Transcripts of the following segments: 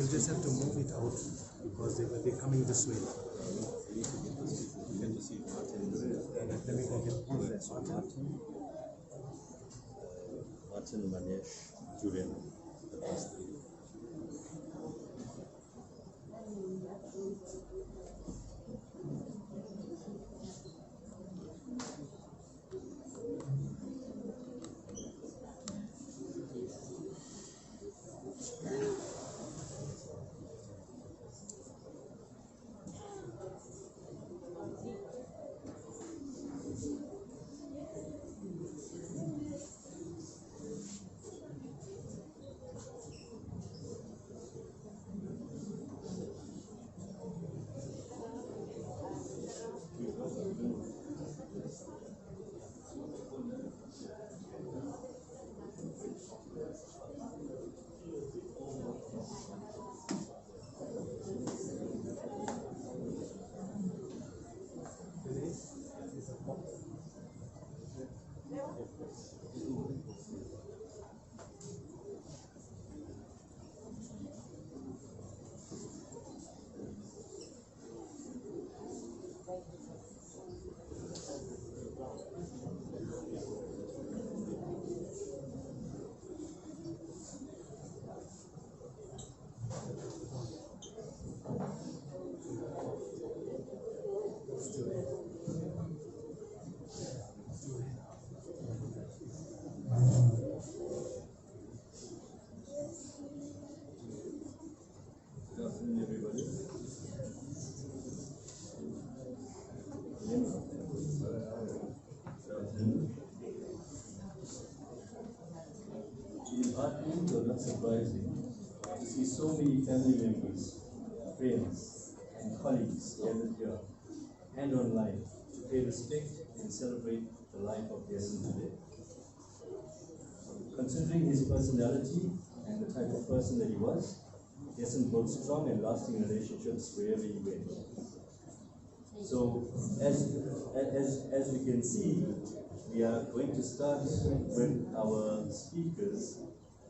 You just have to move it out because they're coming this way. Let me go get Martin, Manesh, Julian, the first three. Not surprising to see so many family members, friends, and colleagues gathered here and online to pay respect and celebrate the life of Desan today. Considering his personality and the type of person that he was, Desan built strong and lasting relationships wherever he went. So, as we can see, we are going to start with our speakers,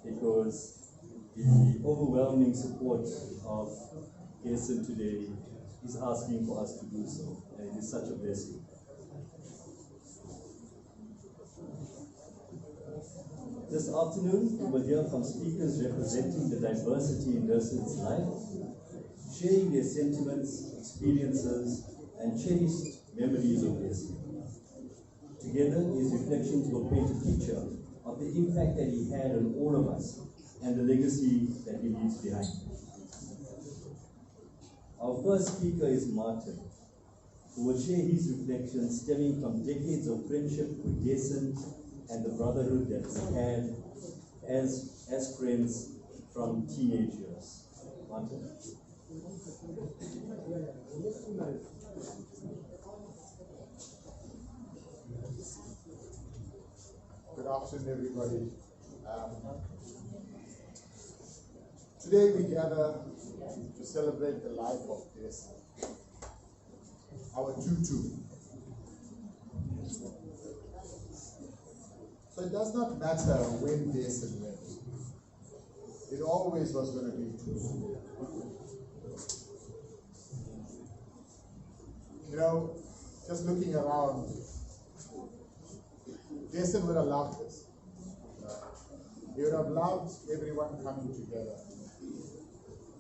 because the overwhelming support of Desan today is asking for us to do so, and it is such a blessing. This afternoon, we will hear from speakers representing the diversity in Desan's life, sharing their sentiments, experiences, and cherished memories of Desan. Together, his reflections will paint a picture of the impact that he had on all of us and the legacy that he leaves behind. Our first speaker is Martin, who will share his reflections stemming from decades of friendship with Desan and the brotherhood that we had as friends from teenage years. Martin? Good afternoon, everybody. Today we gather to celebrate the life of Desan, our tutu. So it does not matter when Desan went. It always was going to be tutu. You know, just looking around, Desan would have loved this. He would have loved everyone coming together.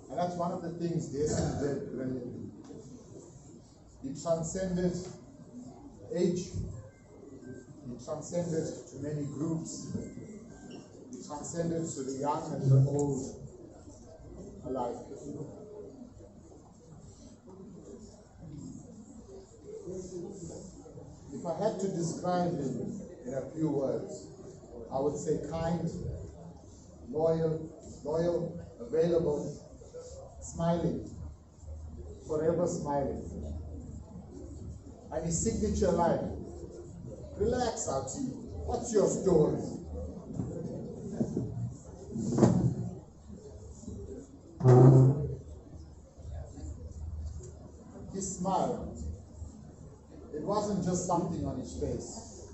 And that's one of the things Desan did brilliantly. He transcended age. He transcended to many groups. He transcended to the young and the old alike. If I had to describe him in a few words, I would say kind, loyal, available, smiling, forever smiling. And his signature line, relax, Auntie, what's your story? His smile, it wasn't just something on his face.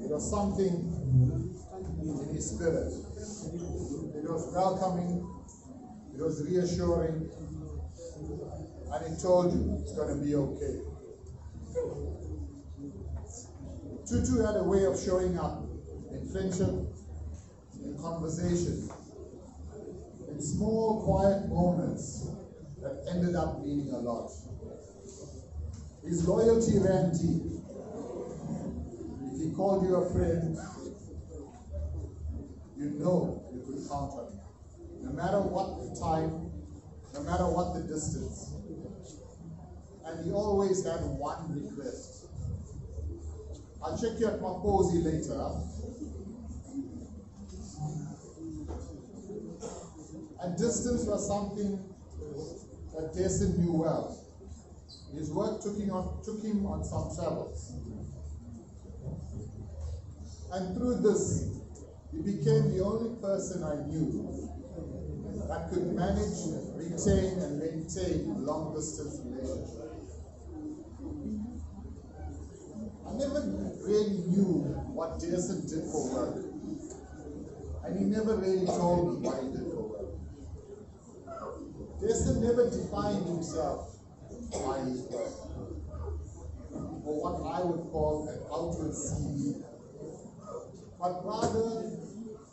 It was something in his spirit. It was welcoming, It was reassuring, and it told you it's going to be okay. Tutu had a way of showing up in friendship, in conversation, in small, quiet moments that ended up meaning a lot. His loyalty ran deep. If he called you a friend, you know you could count on him. No matter what the time, no matter what the distance. And he always had one request. I'll check you at my posy later. And distance was something that Desan knew well. His work took him on some travels. And through this, he became the only person I knew that could manage, retain, and maintain a long-distance relationship. I never really knew what Desan did for work. And he never really told me what he did for work. Desan never defined himself by his work, or what I would call an outward CV. But rather,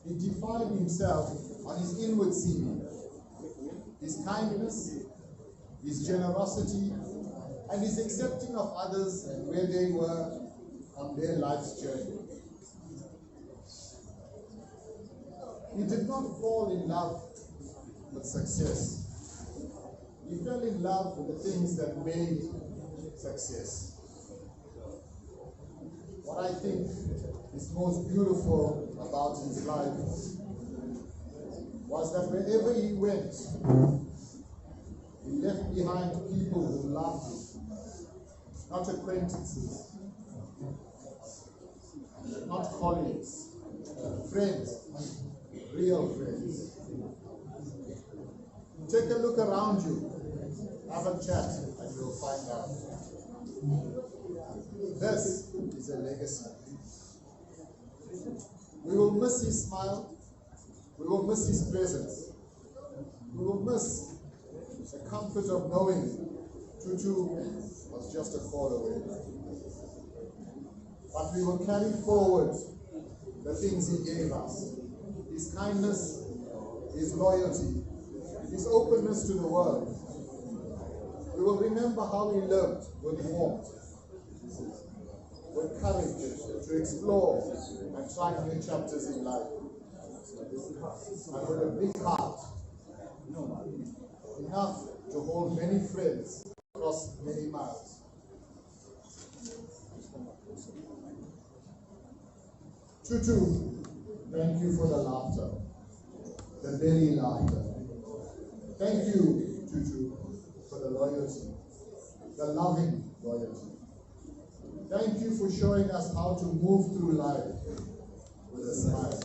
he defined himself on his inward CV. His kindness, his generosity, and his accepting of others and where they were on their life's journey. He did not fall in love with success. He fell in love with the things that made success. What I think is most beautiful about his life was that wherever he went, he left behind people who loved him, not acquaintances, not colleagues, friends, real friends. Take a look around you, have a chat, and you'll find out. This is a legacy. We will miss his smile. We will miss his presence. We will miss the comfort of knowing Tutu was just a call away. But we will carry forward the things he gave us. His kindness, his loyalty, his openness to the world. We will remember how he lived with warmth, with courage to explore and try new chapters in life, and with a big heart, enough to hold many friends across many miles. Tutu, thank you for the laughter, the very laughter. Thank you, Tutu, for the loyalty, the loving loyalty. Thank you for showing us how to move through life with a smile.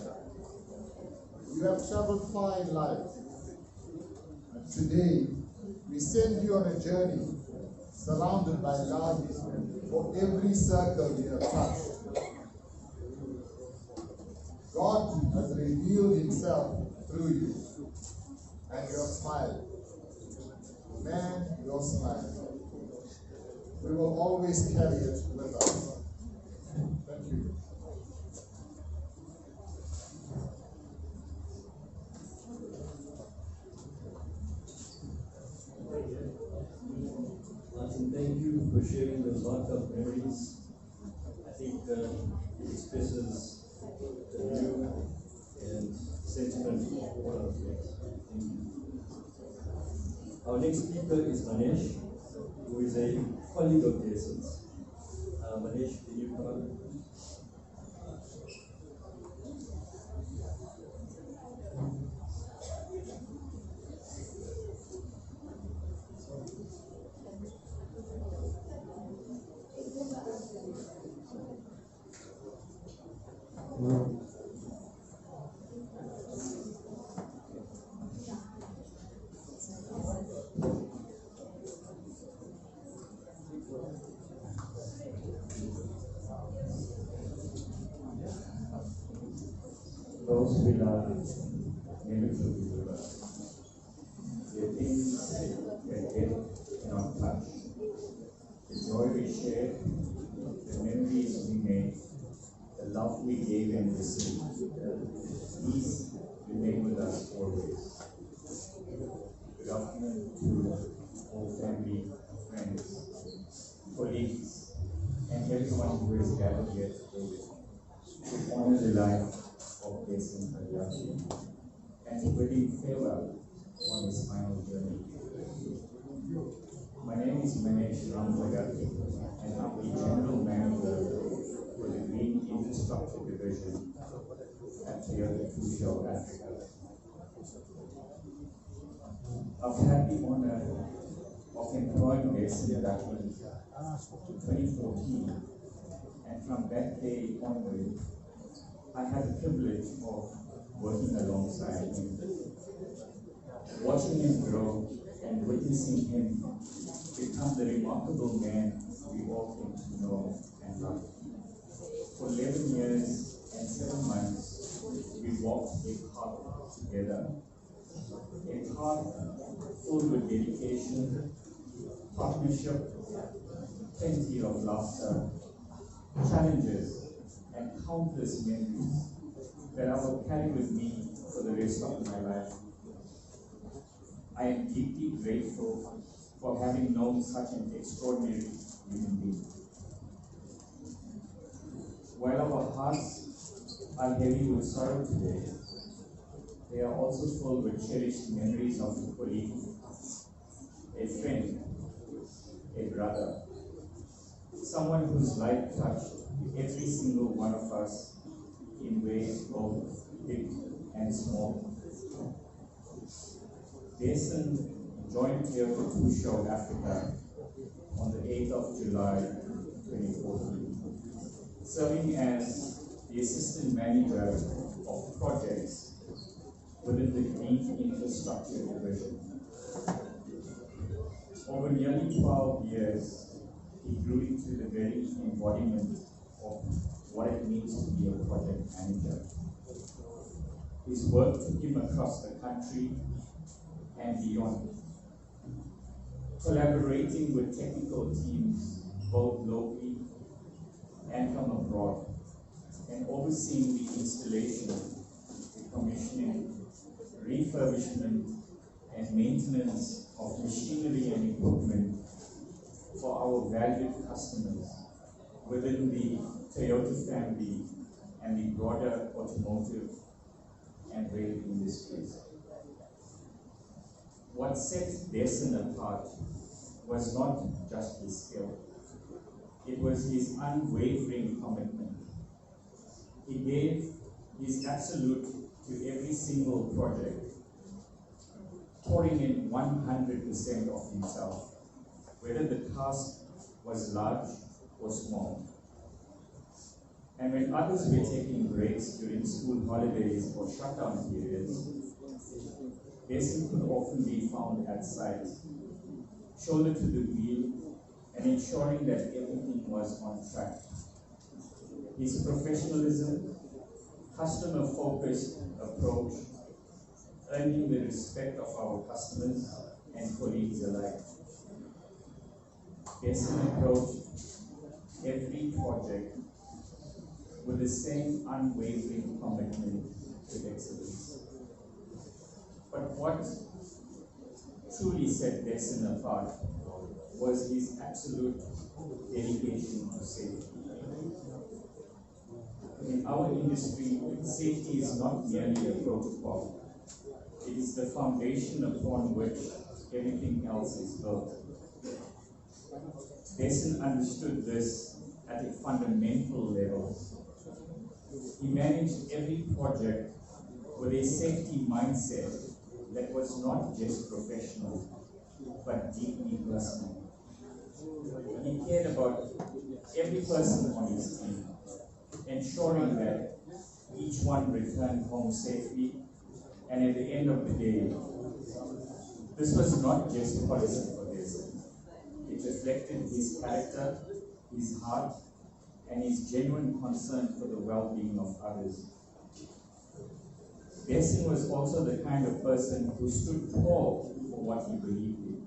You have traveled far in life, and today we send you on a journey surrounded by love for every circle you have touched. God has revealed himself through you and your smile. Man, your smile. We will always carry it with us. Thank you. Martin, thank you for sharing those heartfelt memories. I think it expresses the view and sentiment of all of you. Thank you. Our next speaker is Manesh, who is a colleague of Desan's. Manesh, can you come up? Those beloved, beautiful, the things that death cannot touch, the joy we shared, the memories we made, the love we gave and received. These remain with us always. Good afternoon to all family, friends, colleagues, and everyone who is gathered here today to honor the life of Desan Padaychhee and to bid him farewell on his final journey. My name is Padaychhee, and I'm the General Manager for the Green Infrastructure Division at Toyota Africa. I've had the honor of employing Desan back in 2014, and from that day onward, I had the privilege of working alongside him, watching him grow and witnessing him become the remarkable man we all came to know and love. For 11 years and 7 months, we walked a path together, a path filled with dedication, partnership, plenty of laughter, challenges, and countless memories that I will carry with me for the rest of my life. I am deeply grateful for having known such an extraordinary human being. While our hearts are heavy with sorrow today, they are also filled with cherished memories of a colleague, a friend, a brother, someone whose life touched every single one of us in ways both big and small. Desan joined Toyota Africa on the 8th of July 2014, serving as the Assistant Manager of Projects within the Green Infrastructure Division. Over nearly 12 years, he grew into the very embodiment of what it means to be a project manager. His work took him across the country and beyond, collaborating with technical teams both locally and from abroad, and overseeing the installation, the commissioning, refurbishment, and maintenance of machinery and equipment for our valued customers within the Toyota family and the broader automotive and rail industries. What set Desan apart was not just his skill, it was his unwavering commitment. He gave his absolute to every single project, pouring in 100% of himself, whether the task was large or small. And when others were taking breaks during school holidays or shutdown periods, Desan could often be found at site, shoulder to the wheel, and ensuring that everything was on track. His professionalism, customer-focused approach, earning the respect of our customers and colleagues alike. Desan approached every project with the same unwavering commitment to excellence. But what truly set Desan apart was his absolute dedication to safety. In our industry, safety is not merely a protocol. It is the foundation upon which everything else is built. Desan understood this at a fundamental level. He managed every project with a safety mindset that was not just professional, but deeply personal. He cared about every person on his team, ensuring that each one returned home safely, and at the end of the day, this was not just policy for Desan. It reflected his character, his heart, and his genuine concern for the well-being of others. Desan was also the kind of person who stood tall for what he believed in.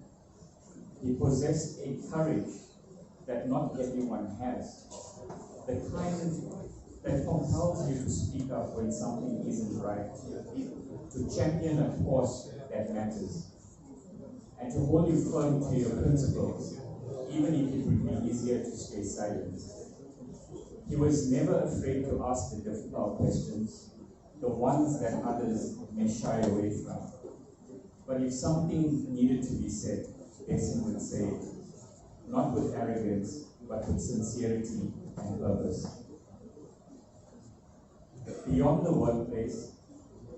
He possessed a courage that not everyone has, the kind that compels you to speak up when something isn't right, to champion a cause that matters, and to hold you firm to your principles, even if it would be easier to stay silent. He was never afraid to ask the difficult questions, the ones that others may shy away from. But if something needed to be said, Desan would say it, not with arrogance, but with sincerity and purpose. Beyond the workplace,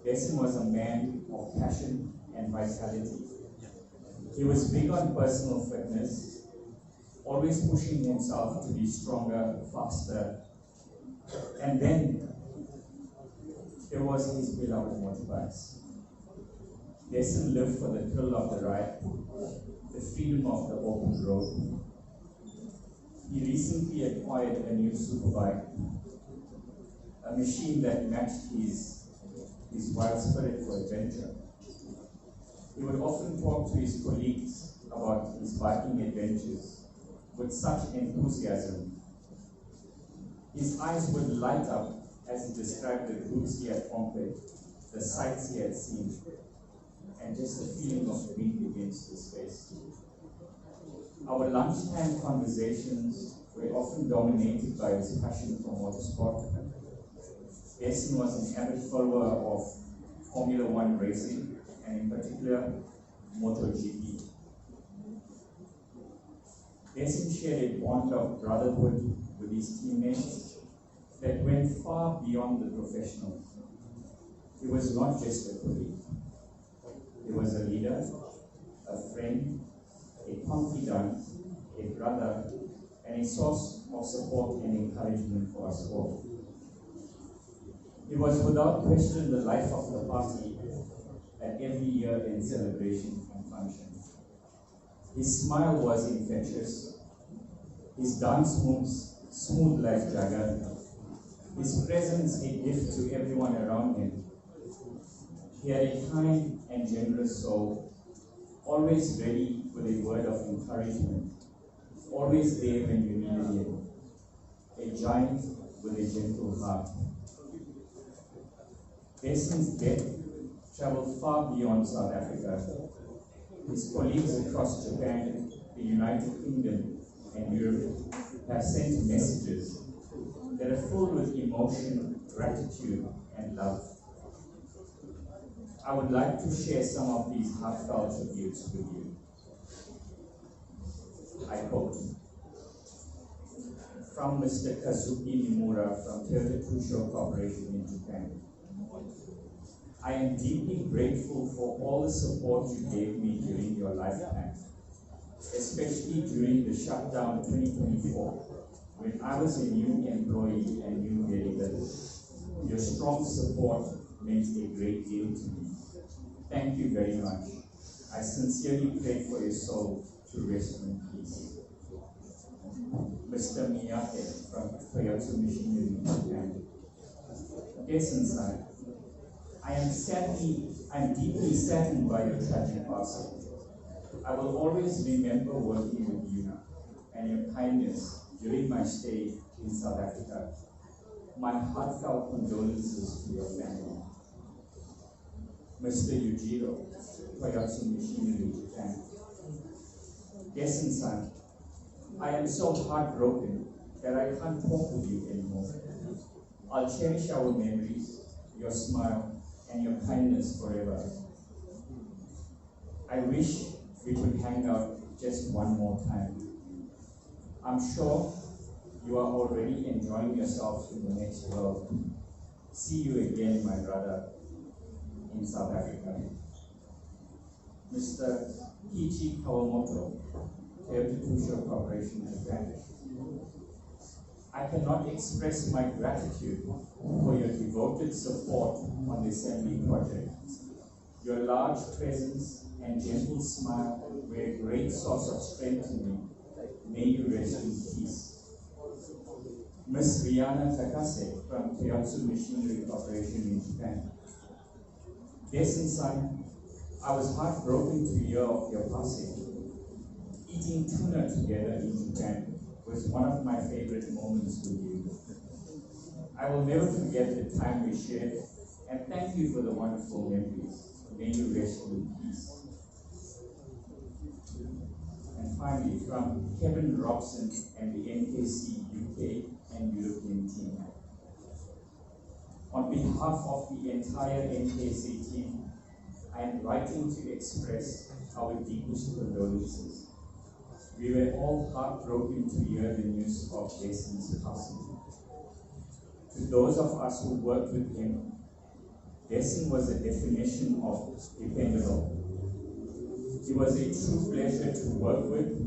Desan was a man of passion and vitality. He was big on personal fitness, always pushing himself to be stronger, faster. And then there was his beloved motorbikes. Desan lived for the thrill of the ride, the freedom of the open road. He recently acquired a new superbike, a machine that matched his wild spirit for adventure. He would often talk to his colleagues about his biking adventures with such enthusiasm. His eyes would light up as he described the routes he had conquered, the sights he had seen, and just the feeling of wind against his face. Our lunchtime conversations were often dominated by his passion for motorsport. Desan was an avid follower of Formula One racing, and in particular, MotoGP. Desan shared a bond of brotherhood with his teammates that went far beyond the professional. He was not just a colleague. He was a leader, a friend, a confidant, a brother, and a source of support and encouragement for us all. He was without question the life of the party at every year-end celebration and function. His smile was infectious, his dance moves smooth like Jagger, his presence a gift to everyone around him. He had a kind and generous soul, always ready with a word of encouragement, always there when you needed him, a giant with a gentle heart. Desan's death traveled far beyond South Africa. His colleagues across Japan, the United Kingdom, and Europe have sent messages that are filled with emotion, gratitude, and love. I would like to share some of these heartfelt tributes with you. I quote, from Mr. Kazuki Nimura from Padaychhee Corporation in Japan. I am deeply grateful for all the support you gave me during your lifetime, especially during the shutdown 2024, when I was a new employee and new deliverer. Your strong support meant a great deal to me. Thank you very much. I sincerely pray for your soul to rest in peace. Mr. Miyake from Toyota Machinery Japan. Desan-san, I am deeply saddened by your tragic passing. I will always remember working with you and your kindness during my stay in South Africa. My heartfelt condolences to your family. Mr. Yujiro, Toyota Machinery Japan. Desan-san, I am so heartbroken that I can't talk with you anymore. I'll cherish our memories, your smile, and your kindness forever. I wish we could hang out just one more time. I'm sure you are already enjoying yourself in the next world. See you again, my brother, in South Africa. Mr. Kiichi Kawamoto, Padaychhee Corporation, Japan. I cannot express my gratitude for your devoted support on the assembly project. Your large presence and gentle smile were a great source of strength to me. May you rest in peace. Ms. Rihanna Takase from Toyota Machinery Corporation in Japan. Desan son, I was heartbroken to hear of your passing. Eating tuna together in Japan was one of my favorite moments with you. I will never forget the time we shared, and thank you for the wonderful memories. May you rest in peace. And finally, from Kevin Robson and the NKC UK and European team. On behalf of the entire NKC team, I am writing to express our deepest condolences. We were all heartbroken to hear the news of Desan's passing. To those of us who worked with him, Desan was a definition of dependable. He was a true pleasure to work with,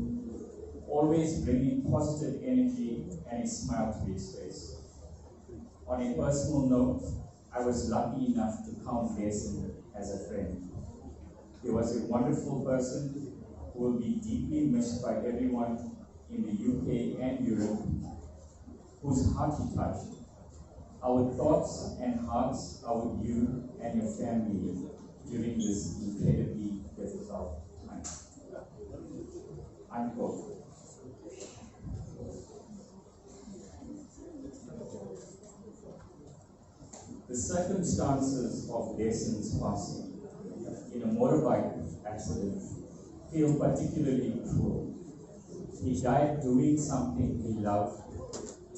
always bringing positive energy and a smile to his face. On a personal note, I was lucky enough to count Desan as a friend. He was a wonderful person who will be deeply missed by everyone in the UK and Europe, whose heart he touched. Our thoughts and hearts are with you and your family during this incredibly difficult time. Unquote. The circumstances of Desan's passing in a motorbike accident feel particularly cruel. He died doing something he loved,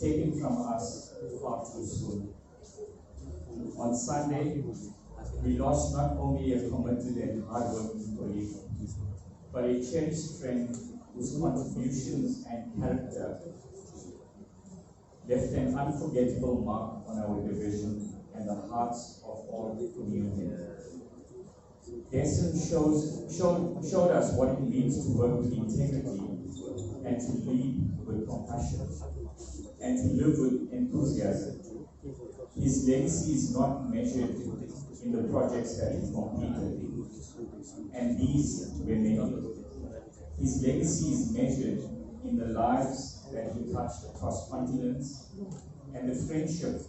taken from us far too soon. On Sunday, we lost not only a committed and hard-working colleague, but a cherished friend whose contributions and character left an unforgettable mark on our division and the hearts of all who knew him. Desan showed us what it means to work with integrity and to lead with compassion and to live with enthusiasm. His legacy is not measured in the projects that he completed, and these were many. His legacy is measured in the lives that he touched across continents and the friendship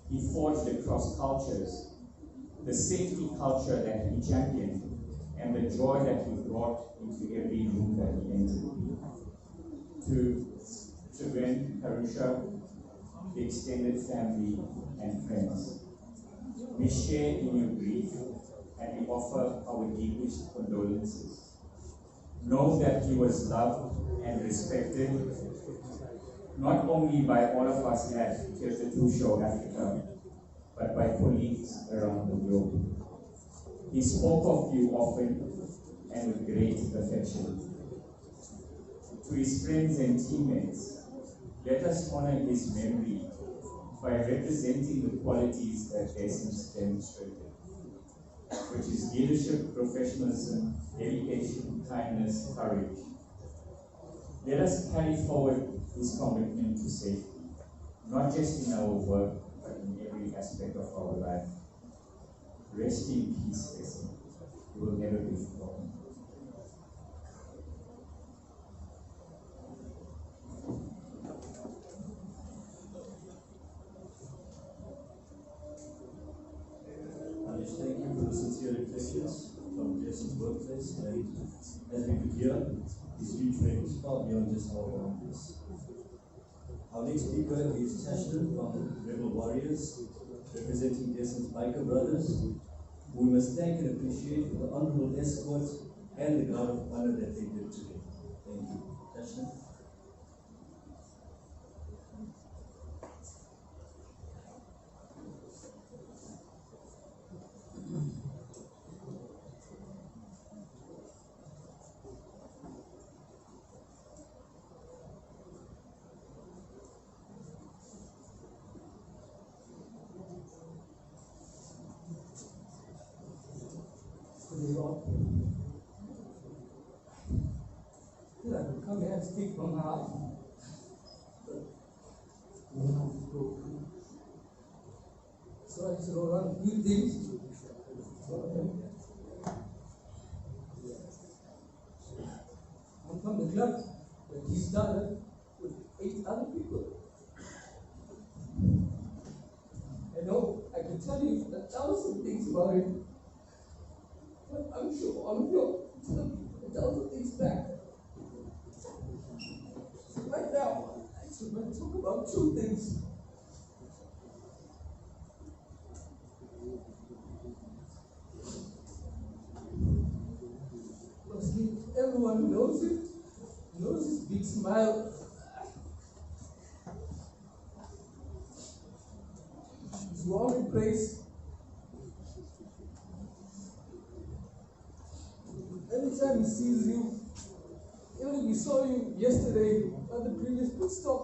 he forged across cultures, the safety culture that he championed, and the joy that he brought into every room that he entered. To Gwen, Karusha, the extended family and friends, we share in your grief and we offer our deepest condolences. Know that he was loved and respected, not only by all of us at Theatre 2 Show Africa, but by colleagues around the globe. He spoke of you often and with great affection. To his friends and teammates, let us honor his memory by representing the qualities that Desan demonstrated, which is leadership, professionalism, dedication, kindness, courage. Let us carry forward his commitment to safety, not just in our work, but in every aspect of our life. Rest in peace, Desan. You will never be forgotten. Thank you for the sincere reflections from Desan's workplace, and as we could hear, his huge weight was far beyond just our boundaries. Our next speaker is Tashlin from Rebel Warriors, representing Desan's biker brothers, who we must thank and appreciate for the honorable escort and the guard of honor that they did today. Thank you. Tashlin. Come here and speak from my heart. So I just wrote on a few things. I'm from the club that he started with 8 other people. I know, I can tell you 1,000 things about him. I'm sure all of you it also thinks back. So right now, I actually want to talk about two things. Mostly everyone knows it, knows his big smile. His warm embrace. Every time he sees you, even if he saw you yesterday at the previous pit stop,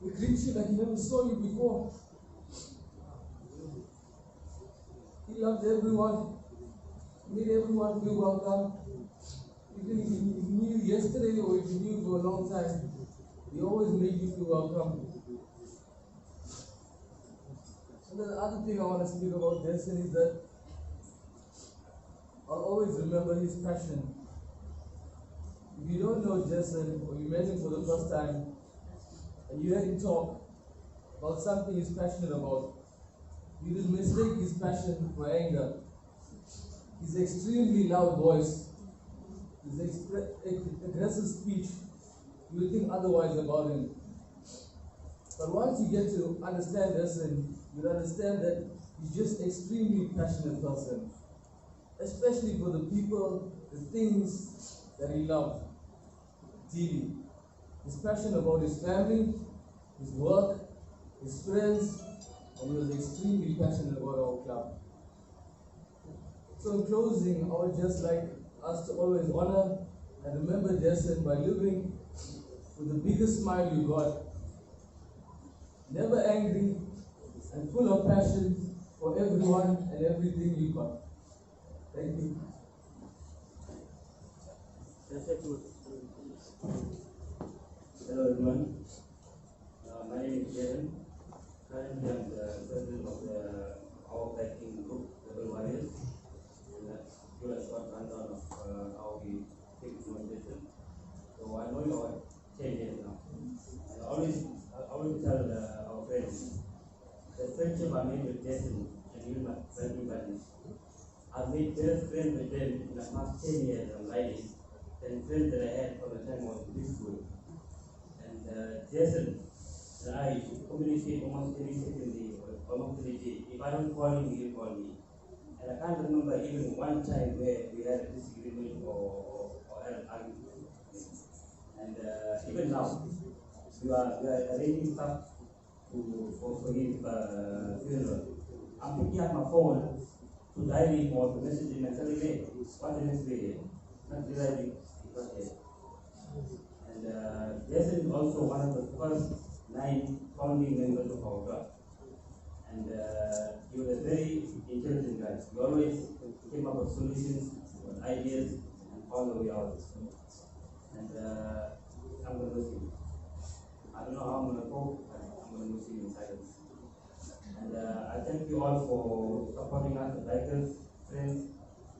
he greets you like he never saw you before. He loved everyone, made everyone feel welcome. Even if he knew you yesterday or if he knew you for a long time, he always made you feel welcome. And then the other thing I want to speak about Desan is that I'll always remember his passion. If you don't know Desan or you met him for the first time and you heard him talk about something he's passionate about, you will mistake his passion for anger. His extremely loud voice, his aggressive speech, you will think otherwise about him. But once you get to understand Desan, you'll understand that he's just an extremely passionate person, especially for the people, the things that he loved dearly. He's passionate about his family, his work, his friends, and he was extremely passionate about our club. So in closing, I would just like us to always honor and remember Desan by living with the biggest smile you got, never angry, and full of passion for everyone and everything you got. Thank you. Hello everyone. My name is Desan. Currently I'm the president of our backing group, Rebel Warriors. And give a short rundown of how we take implementation. So I know you are 10 years now. And I always tell our friends, the friendship I made with Desan and you my backing buddies, I've made better friends with them in the past 10 years of riding than friends that I had from the time I was in school. And Desan and I communicate almost every second day or almost every day. If I don't call him, he'll call me. And I can't remember even one time where we had a disagreement or had an argument. And even now, we are arranging stuff for his funeral. I'm picking up my phone to dial him or to message him and tell him, hey, what's the next day? Not realizing he's not here. And Desan is also one of the first 9 founding members of our club. And he was a very intelligent guy. He always came up with solutions, with ideas, and found a way out. And I'm going to miss him. I don't know how I'm going to cope, but I'm going to miss him in silence. And I thank you all for supporting us, the bikers, friends.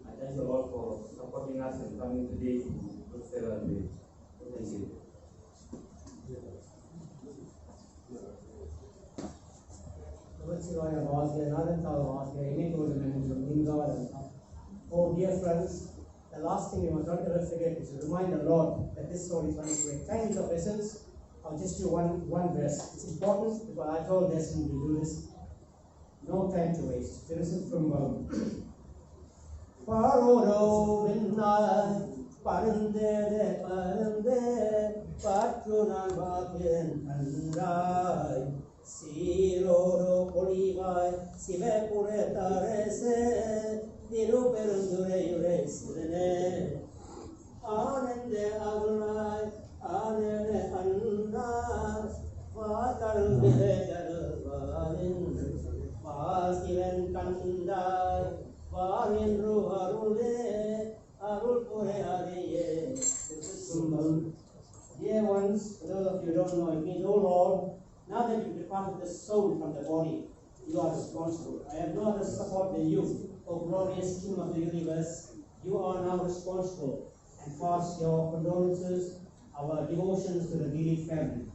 I thank you all for supporting us and coming today to look farewell day. Thank you. Oh, dear friends, the last thing we must not ever forget is to remind the Lord that this story is running great. Time is of essence. I'll just do one verse. It's important because I told Desan to do this. No time to waste. This is from Parodo Vinna Parande Parande Patrunan Bakin Andai Siroro Polivai Sive Puretarese Diru Perundure Yure Sirene Anande Adonai Anande Anna Vatarun Videgaravin Vaskiven Kandai Varin Ruharule Arul Pure Ariye. This is Sumbal. Dear ones, for those of you who don't know, it means, oh Lord, now that you've departed the soul from the body, you are responsible. I have no other support than you, O glorious King of the universe. You are now responsible, and pass your condolences, our devotions to the bereaved family.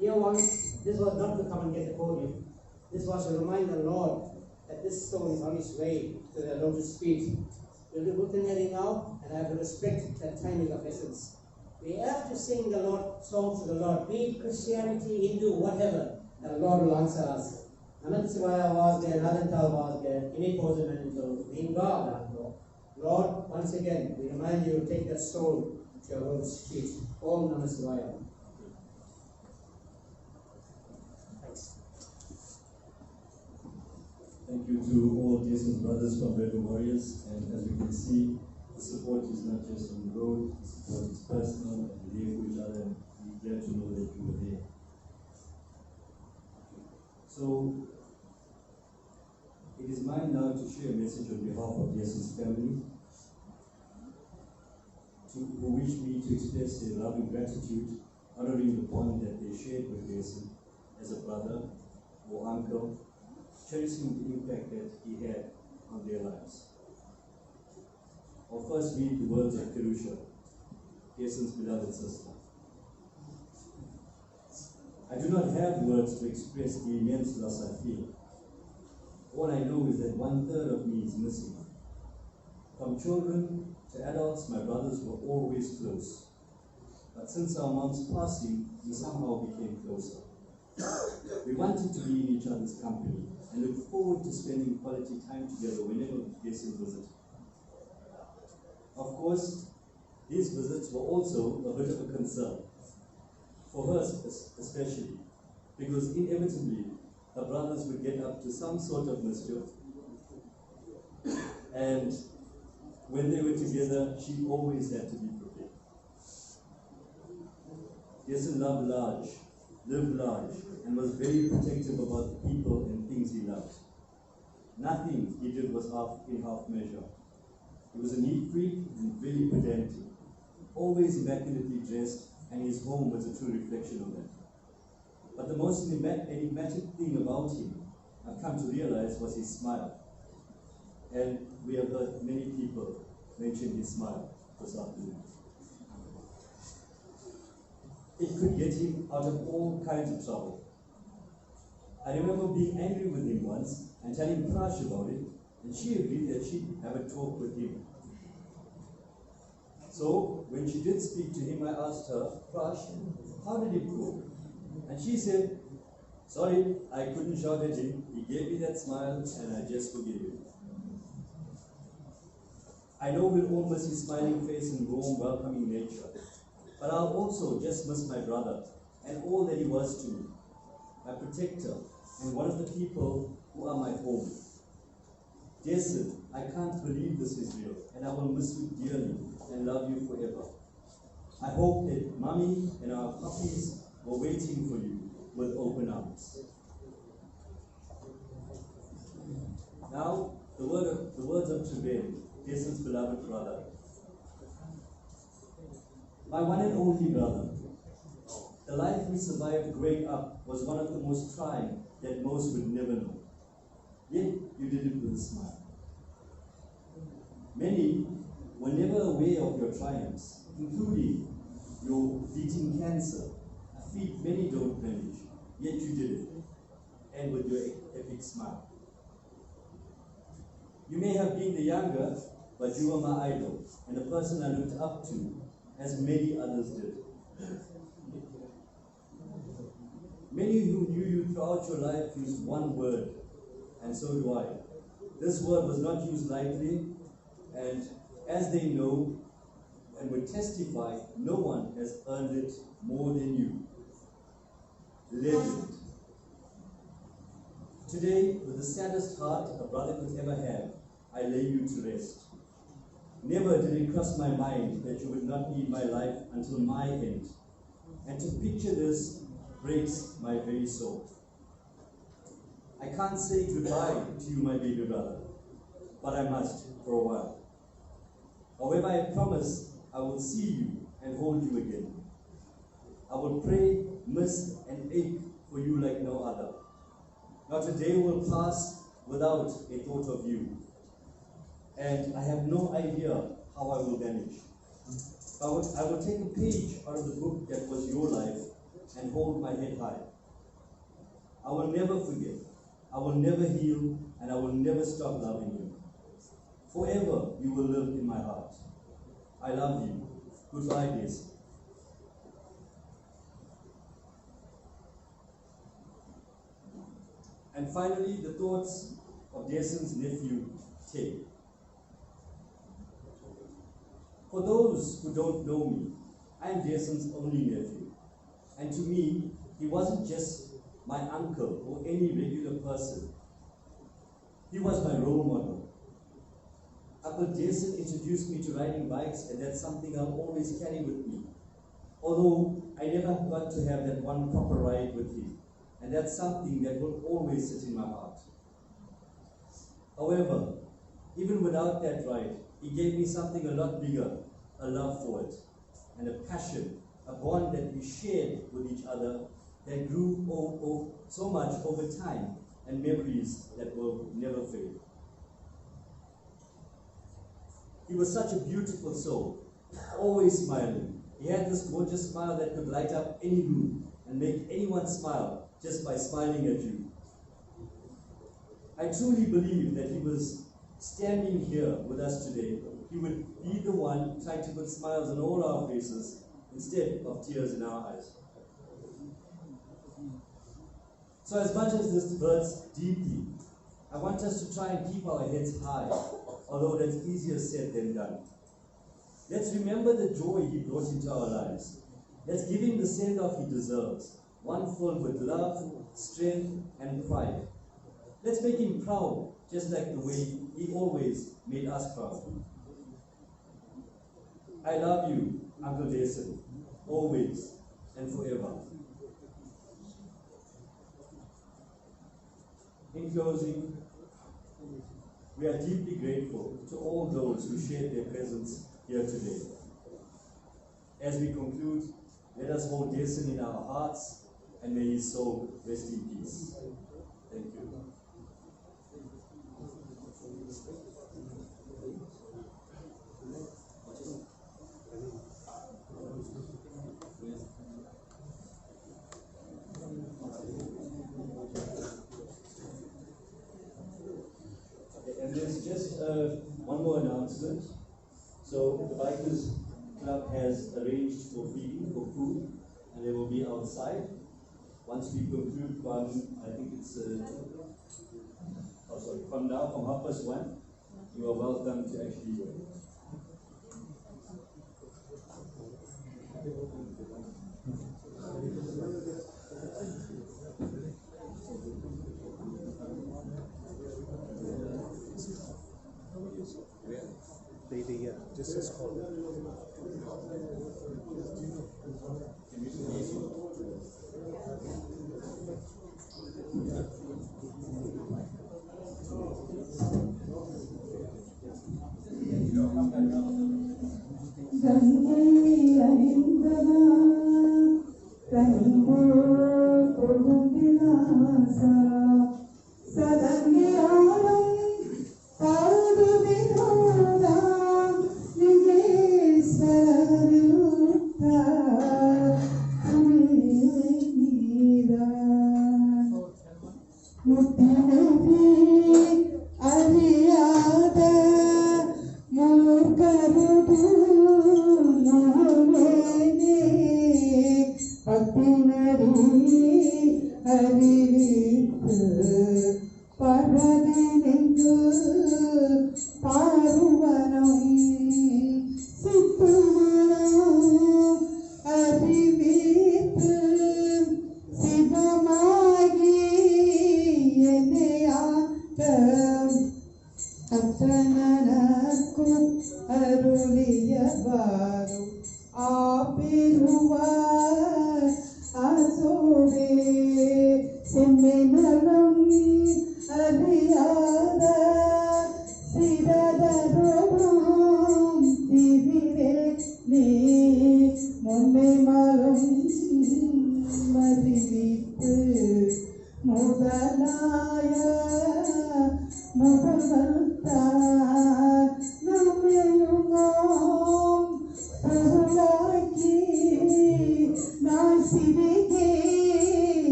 Dear ones, this was not to come and get the podium. This was to remind the Lord that this soul is on its way to the lotus feet. We'll do bookending now, and I have to respect that timing of essence. We have to sing the Lord songs to the Lord, be it Christianity, Hindu, whatever, and the Lord will answer us. Anant Sivaya was there, Nadantal was there, any Posamanito, being God. Lord, once again, we remind you to take that soul to your Lord's feet. Om Namah Shivaya. Thanks. Thank you to all Desan's brothers from Red Warriors, and as we can see, the support is not just on the road, the support is personal, and we live for each other, and we're glad to know that you were there. So, it is mine now to share a message on behalf of Desan's family, who wish me to express their love and gratitude, honoring the bond that they shared with Desan as a brother or uncle, cherishing the impact that he had on their lives. I'll first read the words of Kirusha, Desan's beloved sister. I do not have words to express the immense loss I feel. All I know is that 1/3 of me is missing. From children to adults, my brothers were always close. But since our mom's passing, we somehow became closer. We wanted to be in each other's company and look forward to spending quality time together whenever Desan visited. Of course, these visits were also a bit of a concern, for her especially, because inevitably her brothers would get up to some sort of mischief, and when they were together, she always had to be prepared. Desan loved large, lived large, and was very protective about the people and things he loved. Nothing he did was in half measure. He was a neat freak and very pedantic, always immaculately dressed, and his home was a true reflection of that. But the most enigmatic thing about him, I've come to realize, was his smile. And we have heard many people mention his smile this afternoon. It could get him out of all kinds of trouble. I remember being angry with him once and telling Prash about it, and she agreed that she'd have a talk with him. So, when she did speak to him, I asked her, Prash, how did it go? And she said, sorry, I couldn't shout at him. He gave me that smile, and I just forgave him. I know we'll all miss his smiling face and warm, welcoming nature, but I'll also just miss my brother and all that he was to me, my protector, and one of the people who are my home. Desan, I can't believe this is real, and I will miss you dearly and love you forever. I hope that Mommy and our puppies were waiting for you with open arms. Now, the words of Tribune, Desan's beloved brother. My one and only brother. The life we survived growing up was one of the most trying that most would never know. Yet you did it with a smile. Many were never aware of your triumphs, including your beating cancer, a feat many don't relish, yet you did it, and with your epic smile. You may have been the younger, but you were my idol, and a person I looked up to, as many others did. Many who knew you throughout your life used one word, and so do I. This word was not used lightly, and as they know and would testify, no one has earned it more than you. Legend. Today, with the saddest heart a brother could ever have, I lay you to rest. Never did it cross my mind that you would not need my life until my end. And to picture this breaks my very soul. I can't say goodbye to you, my baby brother, but I must for a while. However, I promise I will see you and hold you again. I will pray, miss, and ache for you like no other. Not a day will pass without a thought of you. And I have no idea how I will manage. I will take a page out of the book that was your life and hold my head high. I will never forget. I will never heal, and I will never stop loving you. Forever you will live in my heart. I love you. Goodbye, Desan. And finally, the thoughts of Desan's nephew, Ted. For those who don't know me, I am Desan's only nephew. And to me, he wasn't just my uncle or any regular person. He was my role model. Uncle Desan introduced me to riding bikes, and that's something I'll always carry with me. Although I never got to have that one proper ride with him. And that's something that will always sit in my heart. However, even without that ride, he gave me something a lot bigger, a love for it, and a passion, a bond that we shared with each other that grew so much over time, and memories that will never fade. He was such a beautiful soul, always smiling. He had this gorgeous smile that could light up any room and make anyone smile just by smiling at you. I truly believe that he was standing here with us today. He would be the one trying to put smiles on all our faces instead of tears in our eyes. So as much as this hurts deeply, I want us to try and keep our heads high, although that's easier said than done. Let's remember the joy he brought into our lives. Let's give him the send-off he deserves, one filled with love, strength, and pride. Let's make him proud, just like the way he always made us proud. I love you, Uncle Desan, always and forever. In closing, we are deeply grateful to all those who shared their presence here today. As we conclude, let us hold Desan in our hearts, and may his soul rest in peace. Thank you. And there's just one more announcement. So the Bikers Club has arranged for feeding, for food, and they will be outside. Once we conclude from, I think it's, from now, from 1:30, you are welcome to actually go. This is called.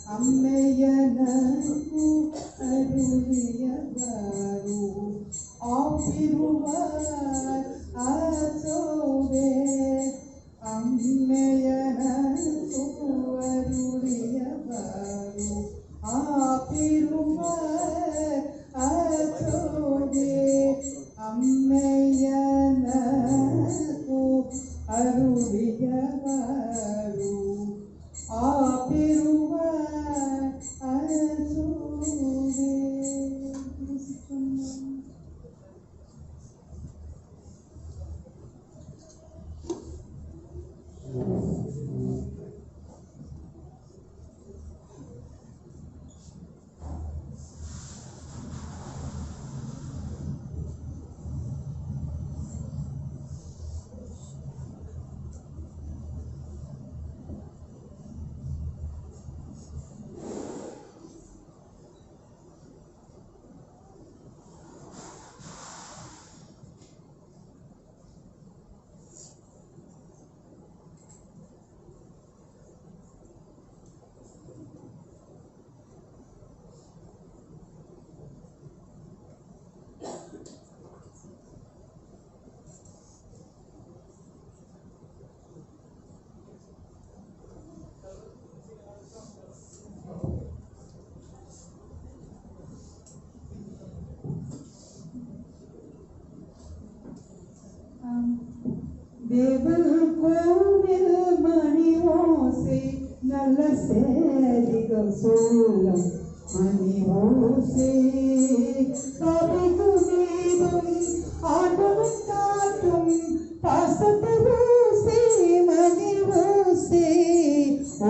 Ammeyana aruliya தேவன் கோவில் மணி ஓசை நல்ல சேதிகள் சொல்லும் மணி ஓசை கவிக்கு மீதும் ஆண்டவன் காட்டும் பாசத்தை ஓசை மணி ஓசை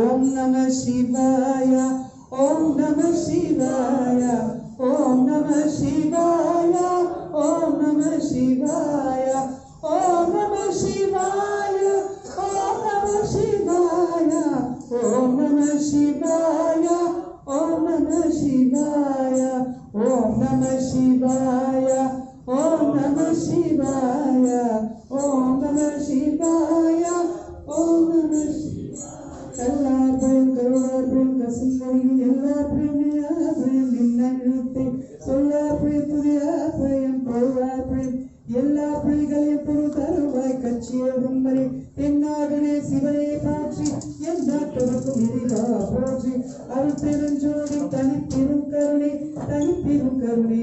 ஓம் நம சிவாய ஓம் நம சிவாய ஓம் நம சிவாய ஓம் நம சிவாய Om Namah Shivaya, Om Namah Shivaya, Om Namah Shivaya, Om Namah Shivaya, Om Namah Shivaya, Om Namah Shivaya, Om Namah Shivaya, Om Namah Shivaya. எல்லாரும் கருணாபுரம் கசுந்தரியின் எல்லாரும் நின்னத்தை சொல்லாபுரம் புதியாபுரம் பௌவாபுரம் எல்லா பிள்ளைகளையும் பொருள் தருவாய் கட்சியகும் வரை தென்னாடுனே சிவனை போற்றி என் நாட்டவர்க்கும் இறைவா போற்றி அருள் பெருஞ்சோதி தனிப்பெரும் கருணை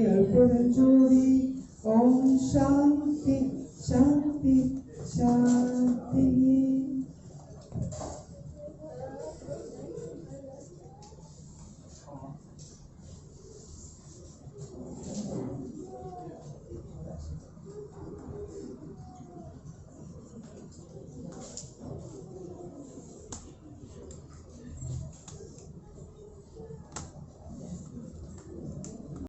அருள் பெருஞ்சோதி ஓம் சாந்தி சாந்தி சாந்தி